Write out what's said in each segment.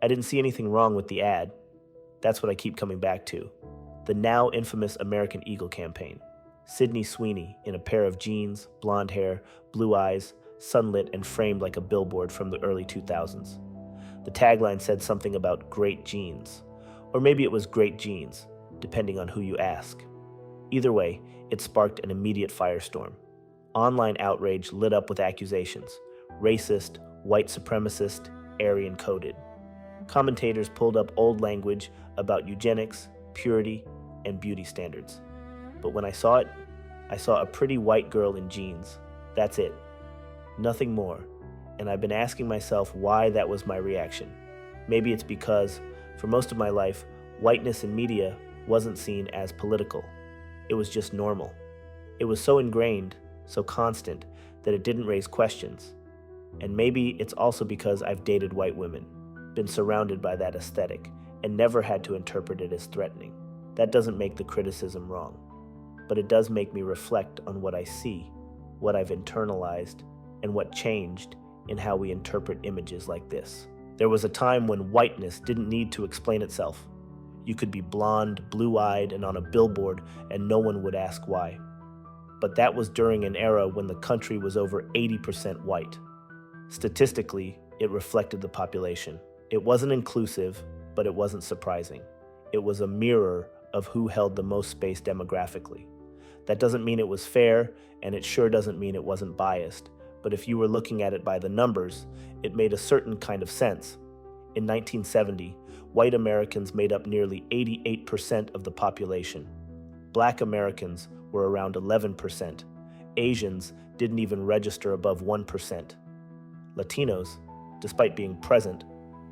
I didn't see anything wrong with the ad. That's what I keep coming back to. The now infamous American Eagle campaign. Sydney Sweeney in a pair of jeans, blonde hair, blue eyes, sunlit and framed like a billboard from the early 2000s. The tagline said something about great genes. Or maybe it was great genes, depending on who you ask. Either way, it sparked an immediate firestorm. Online outrage lit up with accusations. Racist, white supremacist, Aryan-coded. Commentators pulled up old language about eugenics, purity, and beauty standards. But when I saw it, I saw a pretty white girl in jeans. That's it. Nothing more. And I've been asking myself why that was my reaction. Maybe it's because, for most of my life, whiteness in media wasn't seen as political. It was just normal. It was so ingrained, so constant, that it didn't raise questions. And maybe it's also because I've dated white women, been surrounded by that aesthetic, and never had to interpret it as threatening. That doesn't make the criticism wrong, but it does make me reflect on what I see, what I've internalized, and what changed in how we interpret images like this. There was a time when whiteness didn't need to explain itself. You could be blonde, blue-eyed, and on a billboard, and no one would ask why. But that was during an era when the country was over 80% white. Statistically, it reflected the population. It wasn't inclusive, but it wasn't surprising. It was a mirror of who held the most space demographically. That doesn't mean it was fair, and it sure doesn't mean it wasn't biased. But if you were looking at it by the numbers, it made a certain kind of sense. In 1970, white Americans made up nearly 88% of the population. Black Americans were around 11%. Asians didn't even register above 1%. Latinos, despite being present,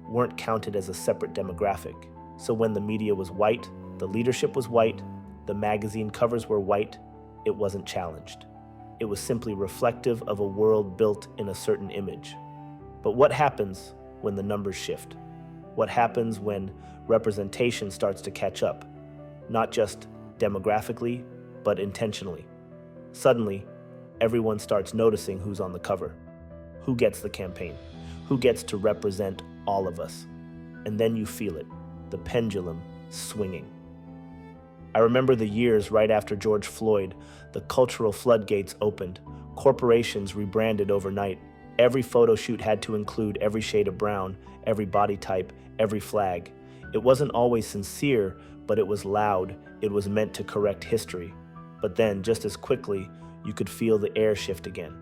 weren't counted as a separate demographic. So when the media was white, the leadership was white, the magazine covers were white, it wasn't challenged. It was simply reflective of a world built in a certain image. But what happens when the numbers shift? What happens when representation starts to catch up? Not just demographically, but intentionally. Suddenly, everyone starts noticing who's on the cover. Who gets the campaign? Who gets to represent all of us? And then you feel it, the pendulum swinging. I remember the years right after George Floyd, the cultural floodgates opened, corporations rebranded overnight. Every photo shoot had to include every shade of brown, every body type, every flag. It wasn't always sincere, but it was loud. It was meant to correct history. But then, just as quickly, you could feel the air shift again.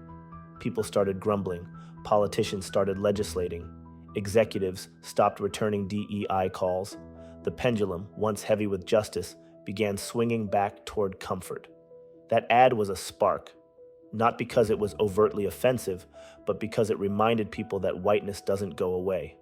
People started grumbling. Politicians started legislating. Executives stopped returning DEI calls. The pendulum, once heavy with justice, began swinging back toward comfort. That ad was a spark, not because it was overtly offensive, but because it reminded people that whiteness doesn't go away.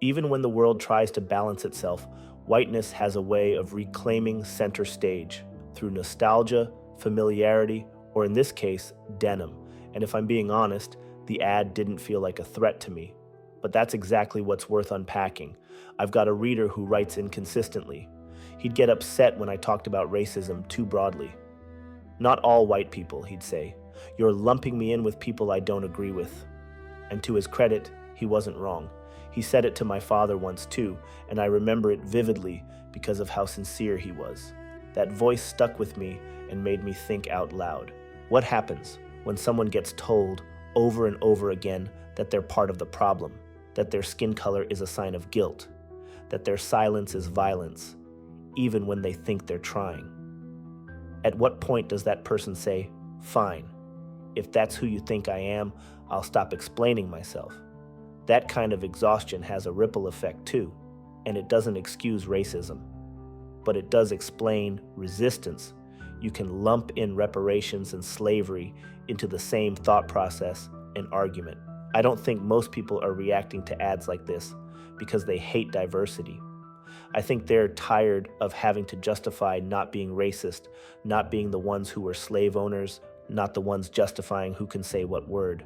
Even when the world tries to balance itself, whiteness has a way of reclaiming center stage through nostalgia, familiarity, or in this case, denim. And if I'm being honest, the ad didn't feel like a threat to me. But that's exactly what's worth unpacking. I've got a reader who writes inconsistently. He'd get upset when I talked about racism too broadly. Not all white people, he'd say. You're lumping me in with people I don't agree with. And to his credit, he wasn't wrong. He said it to my father once too, and I remember it vividly because of how sincere he was. That voice stuck with me and made me think out loud. What happens when someone gets told over and over again that they're part of the problem, that their skin color is a sign of guilt, that their silence is violence, even when they think they're trying? At what point does that person say, fine, if that's who you think I am, I'll stop explaining myself? That kind of exhaustion has a ripple effect too, and it doesn't excuse racism, but it does explain resistance. You can lump in reparations and slavery into the same thought process and argument. I don't think most people are reacting to ads like this because they hate diversity. I think they're tired of having to justify not being racist, not being the ones who were slave owners, not the ones justifying who can say what word.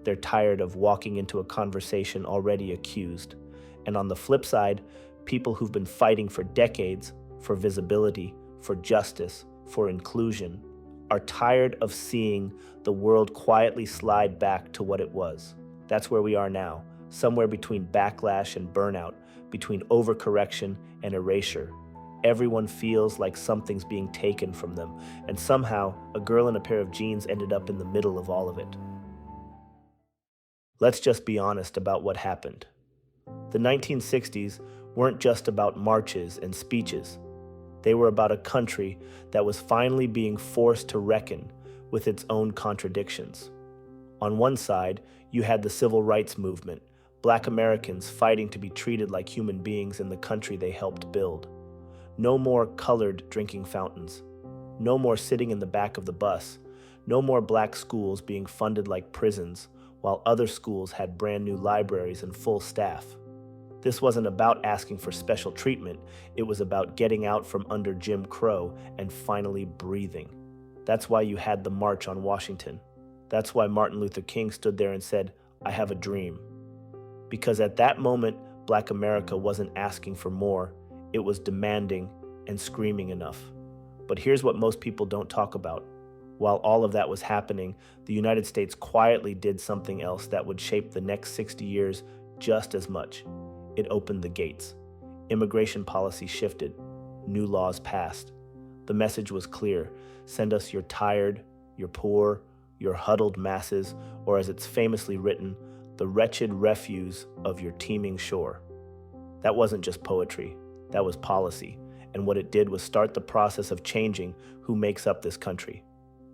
They're tired of walking into a conversation already accused. And on the flip side, people who've been fighting for decades for visibility, for justice, for inclusion, are tired of seeing the world quietly slide back to what it was. That's where we are now, somewhere between backlash and burnout, between overcorrection and erasure. Everyone feels like something's being taken from them, and somehow a girl in a pair of jeans ended up in the middle of all of it. Let's just be honest about what happened. The 1960s weren't just about marches and speeches. They were about a country that was finally being forced to reckon with its own contradictions. On one side, you had the civil rights movement, Black Americans fighting to be treated like human beings in the country they helped build. No more colored drinking fountains. No more sitting in the back of the bus. No more Black schools being funded like prisons, while other schools had brand new libraries and full staff. This wasn't about asking for special treatment, it was about getting out from under Jim Crow and finally breathing. That's why you had the March on Washington. That's why Martin Luther King stood there and said, "I have a dream." Because at that moment, Black America wasn't asking for more, it was demanding and screaming enough. But here's what most people don't talk about. While all of that was happening, the United States quietly did something else that would shape the next 60 years just as much. It opened the gates. Immigration policy shifted. New laws passed. The message was clear. Send us your tired, your poor, your huddled masses, or as it's famously written, the wretched refuse of your teeming shore. That wasn't just poetry. That was policy. And what it did was start the process of changing who makes up this country.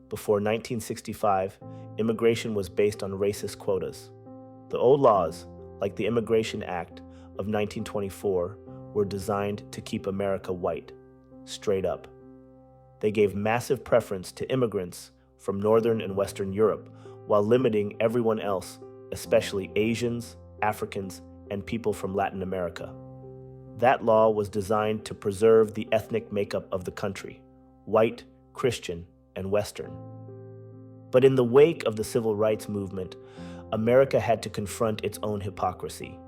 Before 1965, immigration was based on racist quotas. The old laws, like the Immigration Act of 1924, were designed to keep America white, straight up. They gave massive preference to immigrants from Northern and Western Europe, while limiting everyone else, especially Asians, Africans, and people from Latin America. That law was designed to preserve the ethnic makeup of the country, white, Christian, and Western. But in the wake of the civil rights movement, America had to confront its own hypocrisy.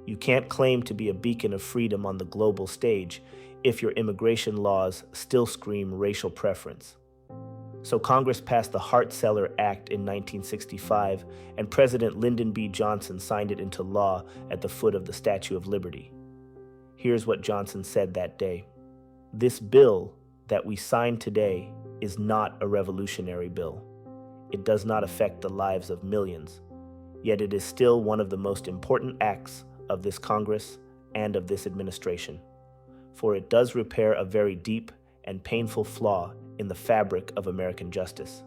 You can't claim to be a beacon of freedom on the global stage if your immigration laws still scream racial preference. So Congress passed the Hart-Celler Act in 1965, and President Lyndon B. Johnson signed it into law at the foot of the Statue of Liberty. Here's what Johnson said that day. "This bill that we signed today is not a revolutionary bill. It does not affect the lives of millions, yet it is still one of the most important acts of this Congress and of this administration, for it does repair a very deep and painful flaw in the fabric of American justice.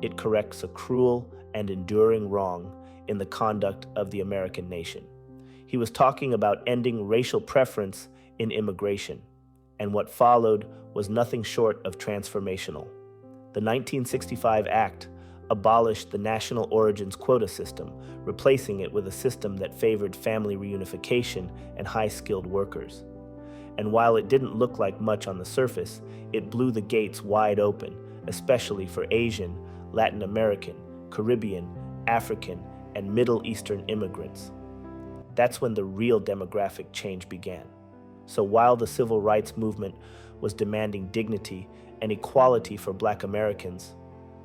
It corrects a cruel and enduring wrong in the conduct of the American nation." He was talking about ending racial preference in immigration, and what followed was nothing short of transformational. The 1965 Act abolished the national origins quota system, replacing it with a system that favored family reunification and high-skilled workers. And while it didn't look like much on the surface, it blew the gates wide open, especially for Asian, Latin American, Caribbean, African, and Middle Eastern immigrants. That's when the real demographic change began. So while the civil rights movement was demanding dignity and equality for Black Americans,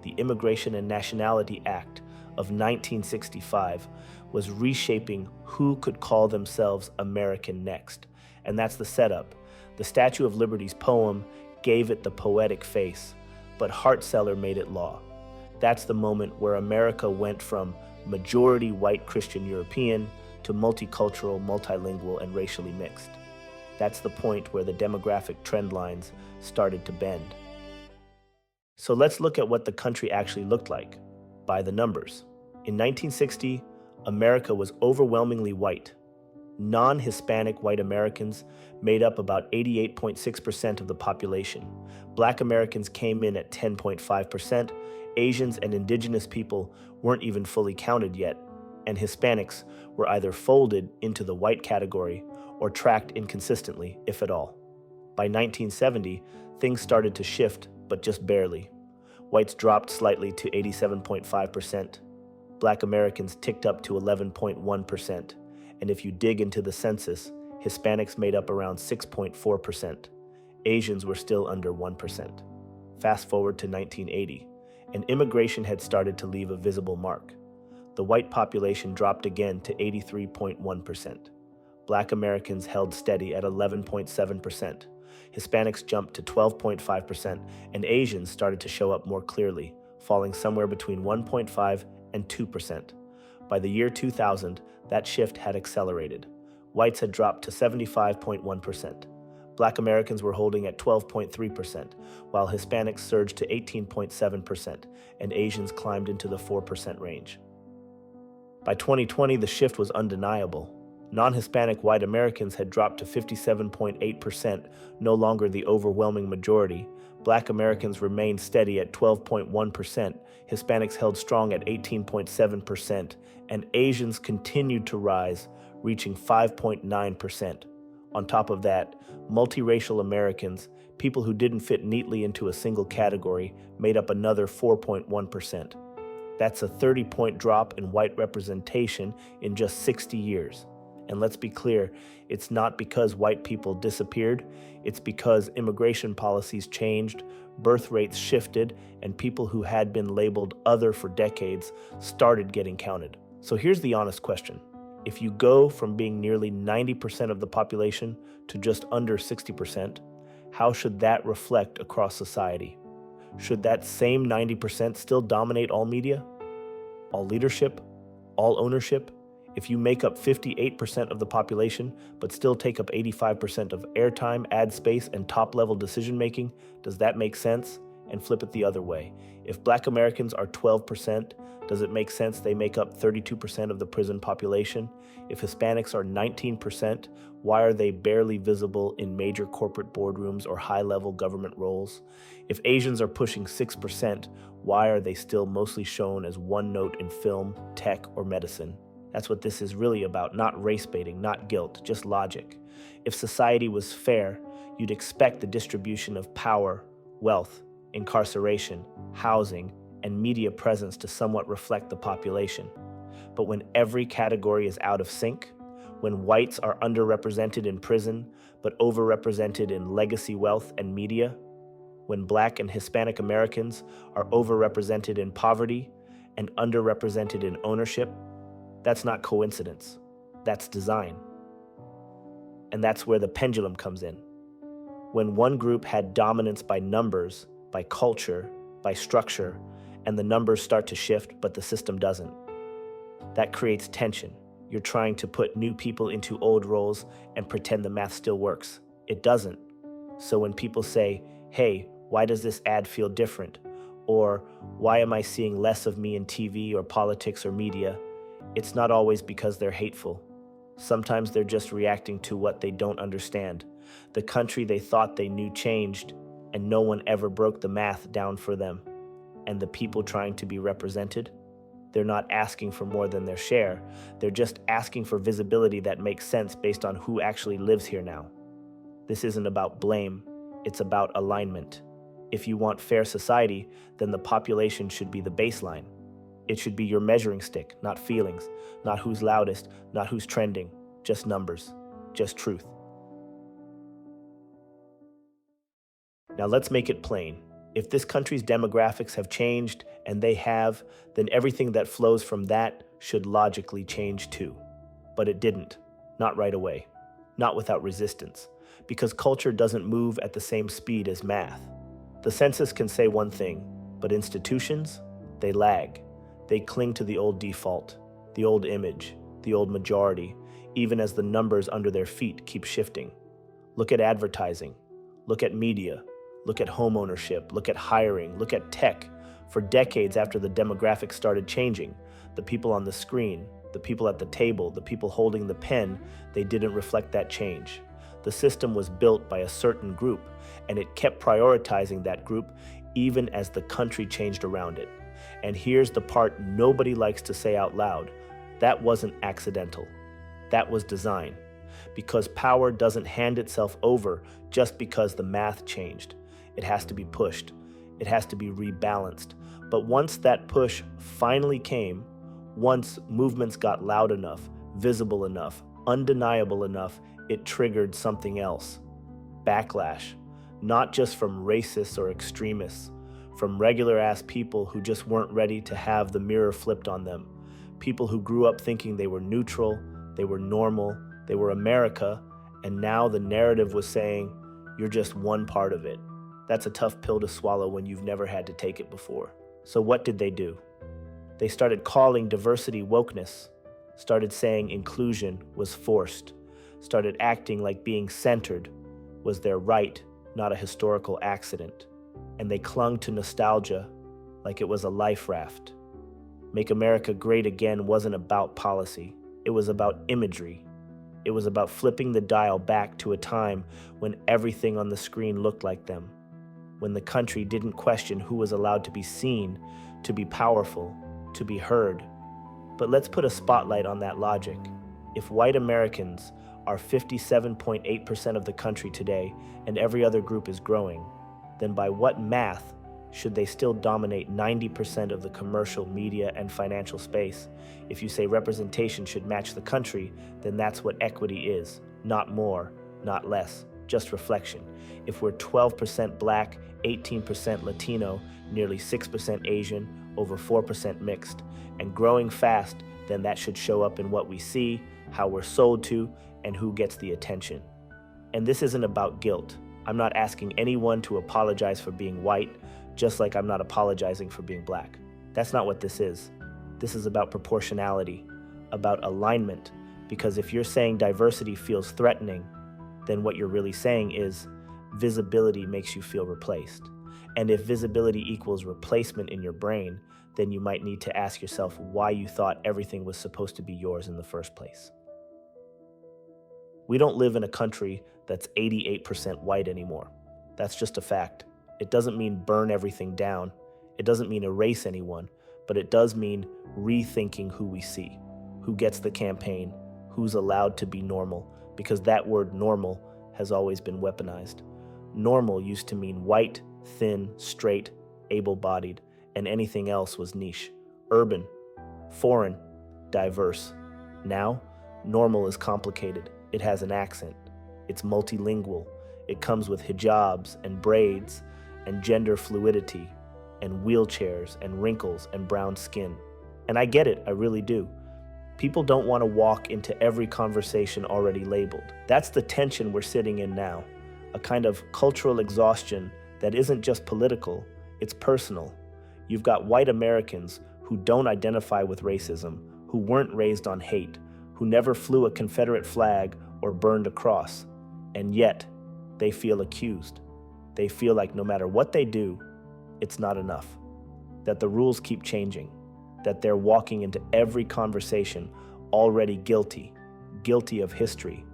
the Immigration and Nationality Act of 1965 was reshaping who could call themselves American next. And that's the setup. The Statue of Liberty's poem gave it the poetic face, but Hart-Celler made it law. That's the moment where America went from majority white Christian European to multicultural, multilingual, and racially mixed. That's the point where the demographic trend lines started to bend. So let's look at what the country actually looked like, by the numbers. In 1960, America was overwhelmingly white. Non-Hispanic white Americans made up about 88.6% of the population. Black Americans came in at 10.5%, Asians and indigenous people weren't even fully counted yet, and Hispanics were either folded into the white category or tracked inconsistently, if at all. By 1970, things started to shift, but just barely. Whites dropped slightly to 87.5%. Black Americans ticked up to 11.1%. And if you dig into the census, Hispanics made up around 6.4%. Asians were still under 1%. Fast forward to 1980, and immigration had started to leave a visible mark. The white population dropped again to 83.1%. Black Americans held steady at 11.7%. Hispanics jumped to 12.5%, and Asians started to show up more clearly, falling somewhere between 1.5 and 2%. By the year 2000, that shift had accelerated. Whites had dropped to 75.1%. Black Americans were holding at 12.3%, while Hispanics surged to 18.7%, and Asians climbed into the 4% range. By 2020, the shift was undeniable. Non-Hispanic white Americans had dropped to 57.8%, no longer the overwhelming majority. Black Americans remained steady at 12.1%, Hispanics held strong at 18.7%, and Asians continued to rise, reaching 5.9%. On top of that, multiracial Americans, people who didn't fit neatly into a single category, made up another 4.1%. That's a 30-point drop in white representation in just 60 years. And let's be clear, it's not because white people disappeared, it's because immigration policies changed, birth rates shifted, and people who had been labeled other for decades started getting counted. So here's the honest question. If you go from being nearly 90% of the population to just under 60%, how should that reflect across society? Should that same 90% still dominate all media, all leadership, all ownership? If you make up 58% of the population, but still take up 85% of airtime, ad space, and top-level decision-making, does that make sense? And flip it the other way. If Black Americans are 12%, does it make sense they make up 32% of the prison population? If Hispanics are 19%, why are they barely visible in major corporate boardrooms or high-level government roles? If Asians are pushing 6%, why are they still mostly shown as one note in film, tech, or medicine? That's what this is really about, not race baiting, not guilt, just logic. If society was fair, you'd expect the distribution of power, wealth, incarceration, housing, and media presence to somewhat reflect the population. But when every category is out of sync, when whites are underrepresented in prison, but overrepresented in legacy wealth and media, when Black and Hispanic Americans are overrepresented in poverty and underrepresented in ownership, that's not coincidence, that's design. And that's where the pendulum comes in. When one group had dominance by numbers, by culture, by structure, and the numbers start to shift, but the system doesn't. That creates tension. You're trying to put new people into old roles and pretend the math still works. It doesn't. So when people say, hey, why does this ad feel different? Or why am I seeing less of me in TV or politics or media? It's not always because they're hateful. Sometimes they're just reacting to what they don't understand. The country they thought they knew changed, and no one ever broke the math down for them. And the people trying to be represented, they're not asking for more than their share. They're just asking for visibility that makes sense based on who actually lives here now. This isn't about blame, it's about alignment. If you want fair society, then the population should be the baseline. It should be your measuring stick, not feelings, not who's loudest, not who's trending, just numbers, just truth. Now let's make it plain. If this country's demographics have changed, and they have, then everything that flows from that should logically change too. But it didn't, not right away, not without resistance, because culture doesn't move at the same speed as math. The census can say one thing, but institutions, they lag. They cling to the old default, the old image, the old majority, even as the numbers under their feet keep shifting. Look at advertising, look at media, look at home ownership, look at hiring, look at tech. For decades after the demographics started changing, the people on the screen, the people at the table, the people holding the pen, they didn't reflect that change. The system was built by a certain group, and it kept prioritizing that group even as the country changed around it. And here's the part nobody likes to say out loud. That wasn't accidental. That was design. Because power doesn't hand itself over just because the math changed. It has to be pushed. It has to be rebalanced. But once that push finally came, once movements got loud enough, visible enough, undeniable enough, it triggered something else. Backlash. Not just from racists or extremists, from regular-ass people who just weren't ready to have the mirror flipped on them. People who grew up thinking they were neutral, they were normal, they were America, and now the narrative was saying, you're just one part of it. That's a tough pill to swallow when you've never had to take it before. So what did they do? They started calling diversity wokeness, started saying inclusion was forced, started acting like being centered was their right, not a historical accident. And they clung to nostalgia like it was a life raft. Make America Great Again wasn't about policy. It was about imagery. It was about flipping the dial back to a time when everything on the screen looked like them, when the country didn't question who was allowed to be seen, to be powerful, to be heard. But let's put a spotlight on that logic. If white Americans are 57.8% of the country today and every other group is growing, then by what math should they still dominate 90% of the commercial, media, and financial space? If you say representation should match the country, then that's what equity is. Not more, not less, just reflection. If we're 12% Black, 18% Latino, nearly 6% Asian, over 4% mixed, and growing fast, then that should show up in what we see, how we're sold to, and who gets the attention. And this isn't about guilt. I'm not asking anyone to apologize for being white, just like I'm not apologizing for being Black. That's not what this is. This is about proportionality, about alignment, because if you're saying diversity feels threatening, then what you're really saying is visibility makes you feel replaced. And if visibility equals replacement in your brain, then you might need to ask yourself why you thought everything was supposed to be yours in the first place. We don't live in a country that's 88% white anymore. That's just a fact. It doesn't mean burn everything down. It doesn't mean erase anyone, but it does mean rethinking who we see, who gets the campaign, who's allowed to be normal, because that word normal has always been weaponized. Normal used to mean white, thin, straight, able-bodied, and anything else was niche, urban, foreign, diverse. Now, normal is complicated. It has an accent. It's multilingual. It comes with hijabs and braids and gender fluidity and wheelchairs and wrinkles and brown skin. And I get it, I really do. People don't want to walk into every conversation already labeled. That's the tension we're sitting in now, a kind of cultural exhaustion that isn't just political, it's personal. You've got white Americans who don't identify with racism, who weren't raised on hate, who never flew a Confederate flag or burned a cross, and yet they feel accused. They feel like no matter what they do, it's not enough, that the rules keep changing, that they're walking into every conversation already guilty, guilty of history,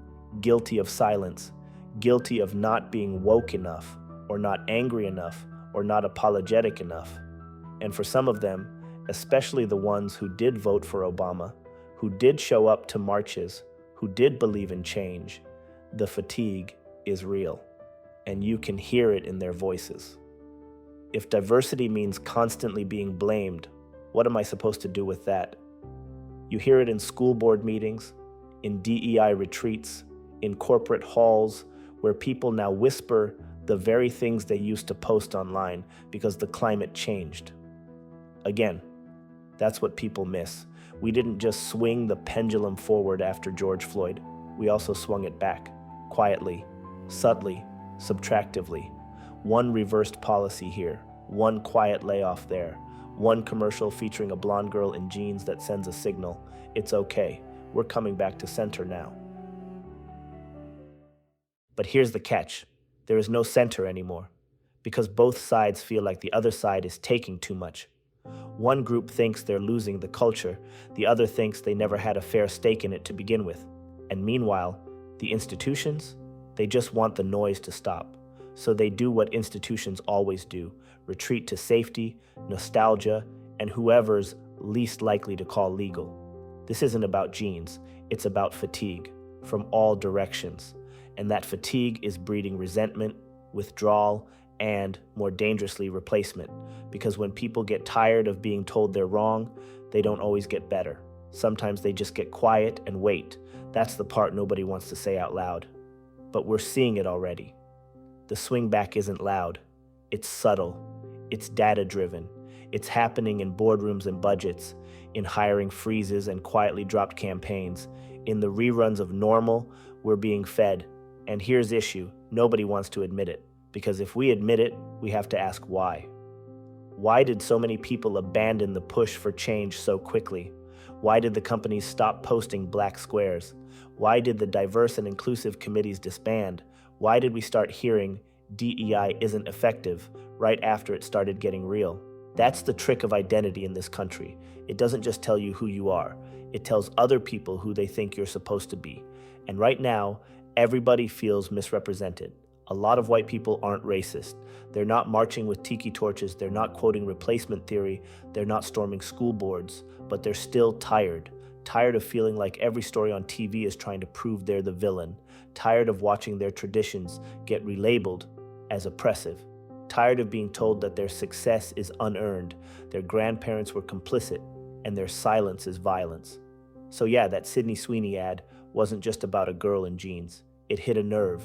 guilty of silence, guilty of not being woke enough, or not angry enough, or not apologetic enough. And for some of them, especially the ones who did vote for Obama, who did show up to marches, who did believe in change, the fatigue is real, and you can hear it in their voices. If diversity means constantly being blamed, what am I supposed to do with that? You hear it in school board meetings, in DEI retreats, in corporate halls, where people now whisper the very things they used to post online because the climate changed. Again, that's what people miss. We didn't just swing the pendulum forward after George Floyd. We also swung it back, quietly, subtly, subtractively. One reversed policy here, one quiet layoff there, one commercial featuring a blonde girl in jeans that sends a signal. It's okay, we're coming back to center now. But here's the catch. There is no center anymore, because both sides feel like the other side is taking too much. One group thinks they're losing the culture, the other thinks they never had a fair stake in it to begin with. And meanwhile, the institutions, they just want the noise to stop. So they do what institutions always do, retreat to safety, nostalgia, and whoever's least likely to call legal. This isn't about genes, it's about fatigue, from all directions. And that fatigue is breeding resentment, withdrawal, and, more dangerously, replacement. Because when people get tired of being told they're wrong, they don't always get better. Sometimes they just get quiet and wait. That's the part nobody wants to say out loud. But we're seeing it already. The swing back isn't loud. It's subtle. It's data-driven. It's happening in boardrooms and budgets, in hiring freezes and quietly dropped campaigns. In the reruns of Normal, we're being fed. And here's issue, nobody wants to admit it. Because if we admit it, we have to ask why. Why did so many people abandon the push for change so quickly? Why did the companies stop posting black squares? Why did the diverse and inclusive committees disband? Why did we start hearing DEI isn't effective right after it started getting real? That's the trick of identity in this country. It doesn't just tell you who you are, it tells other people who they think you're supposed to be. And right now, everybody feels misrepresented. A lot of white people aren't racist. They're not marching with tiki torches, they're not quoting replacement theory, they're not storming school boards, but they're still tired. Tired of feeling like every story on TV is trying to prove they're the villain. Tired of watching their traditions get relabeled as oppressive. Tired of being told that their success is unearned, their grandparents were complicit, and their silence is violence. So yeah, that Sydney Sweeney ad wasn't just about a girl in jeans. It hit a nerve,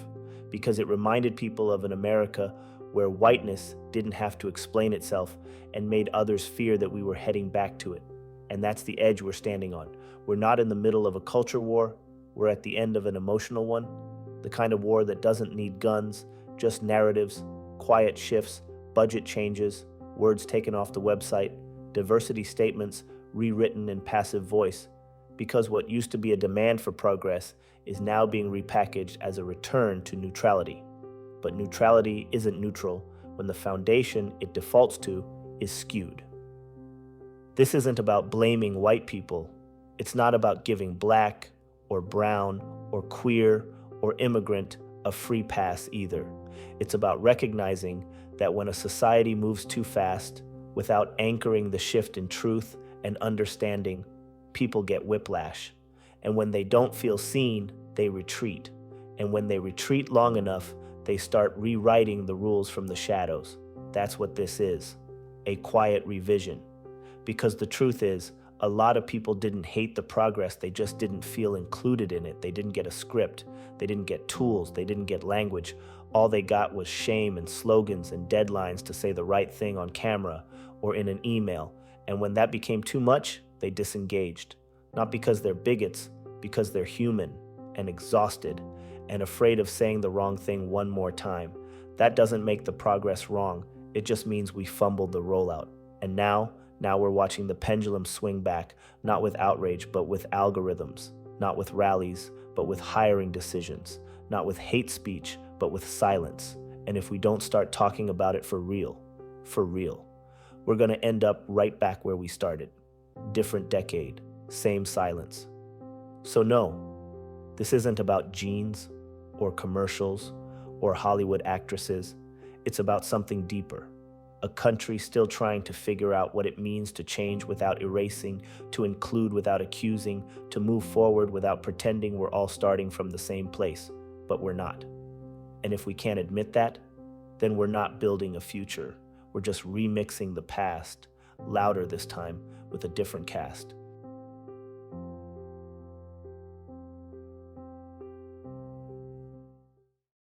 because it reminded people of an America where whiteness didn't have to explain itself and made others fear that we were heading back to it. And that's the edge we're standing on. We're not in the middle of a culture war, we're at the end of an emotional one, the kind of war that doesn't need guns, just narratives, quiet shifts, budget changes, words taken off the website, diversity statements rewritten in passive voice, because what used to be a demand for progress is now being repackaged as a return to neutrality. But neutrality isn't neutral when the foundation it defaults to is skewed. This isn't about blaming white people. It's not about giving black or brown or queer or immigrant a free pass either. It's about recognizing that when a society moves too fast, without anchoring the shift in truth and understanding, people get whiplash. And when they don't feel seen, they retreat. And when they retreat long enough, they start rewriting the rules from the shadows. That's what this is, a quiet revision. Because the truth is, a lot of people didn't hate the progress, they just didn't feel included in it. They didn't get a script, they didn't get tools, they didn't get language. All they got was shame and slogans and deadlines to say the right thing on camera or in an email. And when that became too much, they disengaged. Not because they're bigots, because they're human and exhausted and afraid of saying the wrong thing one more time. That doesn't make the progress wrong. It just means we fumbled the rollout. And now we're watching the pendulum swing back, not with outrage, but with algorithms, not with rallies, but with hiring decisions, not with hate speech, but with silence. And if we don't start talking about it for real, we're gonna end up right back where we started. Different decade, same silence. So no, this isn't about jeans or commercials or Hollywood actresses. It's about something deeper. A country still trying to figure out what it means to change without erasing, to include without accusing, to move forward without pretending we're all starting from the same place, but we're not. And if we can't admit that, then we're not building a future. We're just remixing the past, louder this time, with a different cast.